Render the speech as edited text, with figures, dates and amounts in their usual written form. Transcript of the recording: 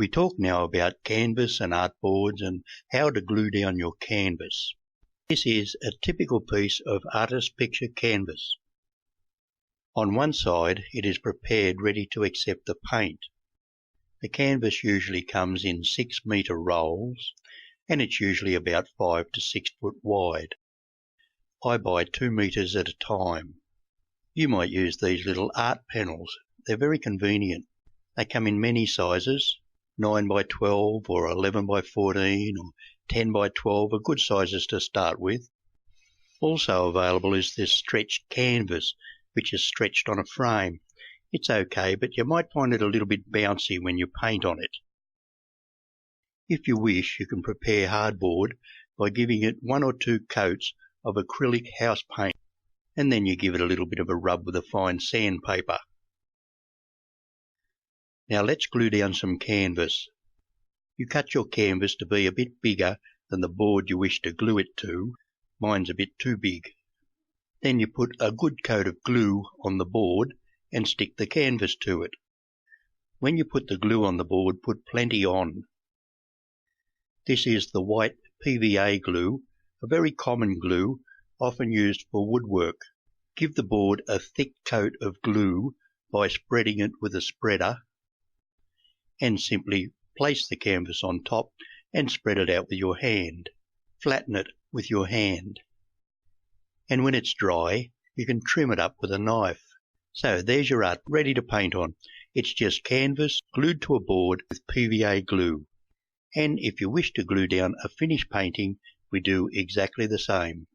We talk now about canvas and artboards and how to glue down your canvas. This is a typical piece of artist picture canvas. On one side it is prepared ready to accept the paint. The canvas usually comes in 6-metre rolls and it's usually about 5 to 6 foot wide. I buy 2 metres at a time. You might use these little art panels. They're very convenient. They come in many sizes. 9 by 12 or 11 by 14 or 10 by 12 are good sizes to start with. Also available is this stretched canvas, which is stretched on a frame. It's okay, but you might find it a little bit bouncy when you paint on it. If you wish, you can prepare hardboard by giving it 1 or 2 coats of acrylic house paint, and then you give it a little bit of a rub with a fine sandpaper. Now let's glue down some canvas. You cut your canvas to be a bit bigger than the board you wish to glue it to. Mine's a bit too big. Then you put a good coat of glue on the board and stick the canvas to it. When you put the glue on the board, put plenty on. This is the white PVA glue, a very common glue, often used for woodwork. Give the board a thick coat of glue by spreading it with a spreader, and simply place the canvas on top and spread it out with your hand. Flatten it with your hand. And when it's dry, you can trim it up with a knife. So there's your art ready to paint on. It's just canvas glued to a board with PVA glue. And if you wish to glue down a finished painting, we do exactly the same.